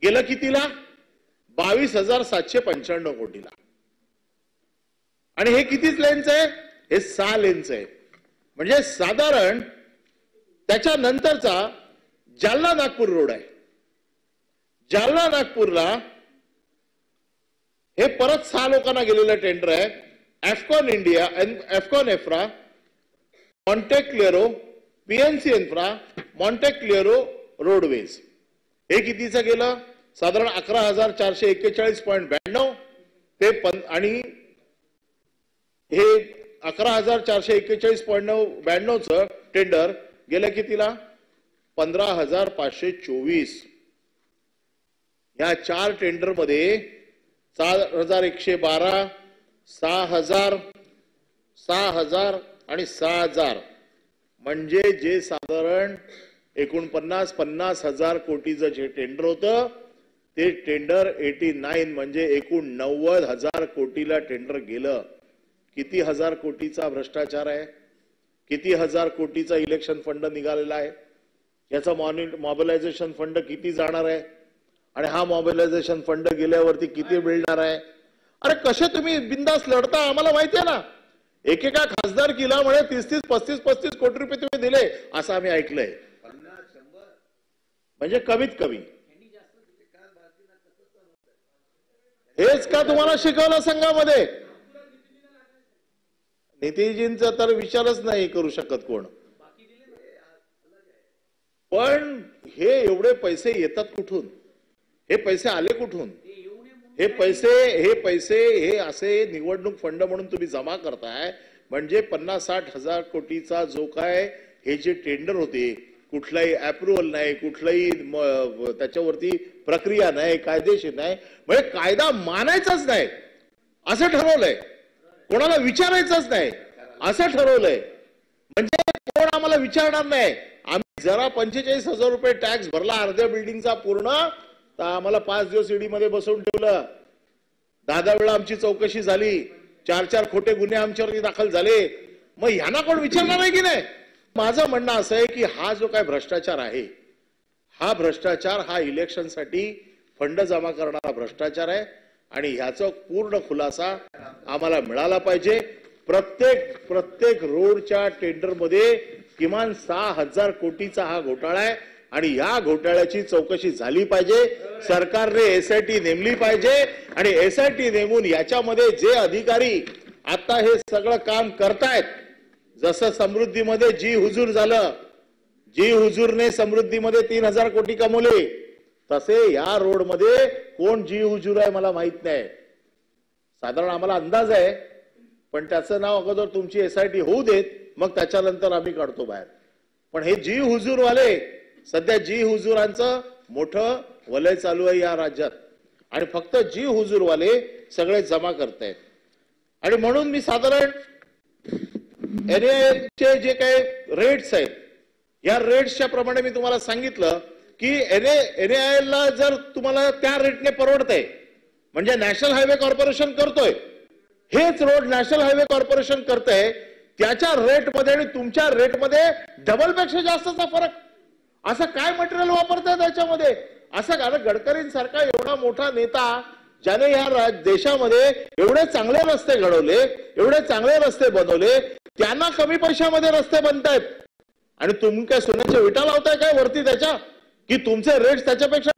गेलं कितीला? 22,795 कोटीला. आणि हे कितीच लेनचं आहे? हे 6 लेनचं आहे. म्हणजे साधारण त्याच्यानंतरचा जालना नागपूर रोड आहे. जालना नागपूरला हे परत 6 लोकांना गेलेलं टेंडर आहे. एफकॉन इंडिया, एफकॉन एफ्रा, Montecarlo, PNC infra, Montecarlo roadways. हे कितीचं गेलं? साधारण 11,441.92 ते आणि हे 11,441.92चं टेंडर गेलं कितीला? 15,524. या 4 टेंडर मध्ये 4,112, 6,000, 6,000 आणि 6,000 म्हणजे जे साधारण 49,50,000 कोटीचं जे टेंडर होतं ते टेंडर 89 म्हणजे एकूण 90,000 कोटीला टेंडर गेलं. किती हजार कोटीचा भ्रष्टाचार आहे? किती हजार कोटीचा इलेक्शन फंड निघालेला आहे? याचा मॉबिलायझेशन फंड किती जाणार आहे? आणि हा मॉबिलायझेशन फंड गेल्यावरती किती मिळणार आहे? अरे कसे तुम्ही बिंदास लढता आम्हाला माहिती आहे ना. एकेका खासदारकीला म्हणे 30-35 कोटी रुपये तुम्ही दिले असं आम्ही ऐकलंय. म्हणजे कमीत कमी हेच का तुम्हाला शिकवलं संघामध्ये? नितीनजींचा तर विचारच नाही करू शकत कोण. पण हे एवढे पैसे येतात कुठून? हे पैसे आले कुठून? हे पैसे हे असे निवडणूक फंड म्हणून तुम्ही जमा करताय. म्हणजे 50-60 हजार कोटीचा जो काय हे जे टेंडर होते कुठलाही अप्रुव्हल नाही, कुठलाही त्याच्यावरती प्रक्रिया नाही, कायदेशीर नाही. म्हणजे कायदा मानायचाच नाही असं ठरवलंय. कोणाला विचारायचंच नाही असं ठरवलंय. म्हणजे कोण आम्हाला विचारणार नाही. आम्ही जरा 45,000 रुपये टॅक्स भरला अर्ध्या बिल्डिंगचा पूर्ण तर आम्हाला 5 दिवस ईडी मध्ये बसवून ठेवलं. 10 वेळा आमची चौकशी झाली. 4 खोटे गुन्हे आमच्यावरती दाखल झाले. मग ह्यांना कोण विचारणार आहे की नाही? माझं म्हणणं असं आहे की हा जो काय भ्रष्टाचार आहे हा भ्रष्टाचार हा इलेक्शनसाठी फंड जमा करणारा भ्रष्टाचार आहे. आणि ह्याचा पूर्ण खुलासा आम्हाला मिळाला पाहिजे. प्रत्येक रोडच्या टेंडर मध्ये किमान 6,000 कोटीचा हा घोटाळा आहे. आणि या घोटाळ्याची चौकशी झाली पाहिजे. सरकारने एसआयटी नेमली पाहिजे. आणि एसआयटी नेमून याच्यामध्ये जे अधिकारी आता हे सगळं काम करतायत, जसं समृद्धीमध्ये जी हुजूर झालं, जी हुजूरने समृद्धीमध्ये 3,000 कोटी कमवले, तसे या रोड मध्ये कोण जी हुजूर आहे मला माहित नाही. साधारण आम्हाला अंदाज आहे पण त्याचं नाव अगोदर तुमची एसआयटी होऊ देत मग त्याच्यानंतर आम्ही काढतो बाहेर. पण हे जी हुजूरवाले सध्या जी हुजूरांचं मोठं वलय चालू आहे या राज्यात. आणि फक्त जी हुजूरवाले सगळे जमा करतायत. आणि म्हणून मी साधारण एनएआयचे जे काही रेट्स आहेत या रेट्सच्या प्रमाणे मी तुम्हाला सांगितलं की एनएआयला जर तुम्हाला त्या रेटने परवडतंय म्हणजे नॅशनल हायवे कॉर्पोरेशन करतोय, हेच रोड नॅशनल हायवे कॉर्पोरेशन करतंय, त्याच्या रेटमध्ये आणि तुमच्या रेटमध्ये डबलपेक्षा जास्तचा फरक. असं काय मटेरियल वापरतात त्याच्यामध्ये? असं कारण गडकरींसारखा एवढा मोठा नेता ज्याने या देशामध्ये एवढे चांगले रस्ते घडवले, एवढे चांगले रस्ते बनवले, त्यांना कमी पैशामध्ये रस्ते बनतायत. आणि तुम्ही काय सोन्याच्या विटा लावताय काय वरती त्याच्या की तुमचे रेट्स त्याच्यापेक्षा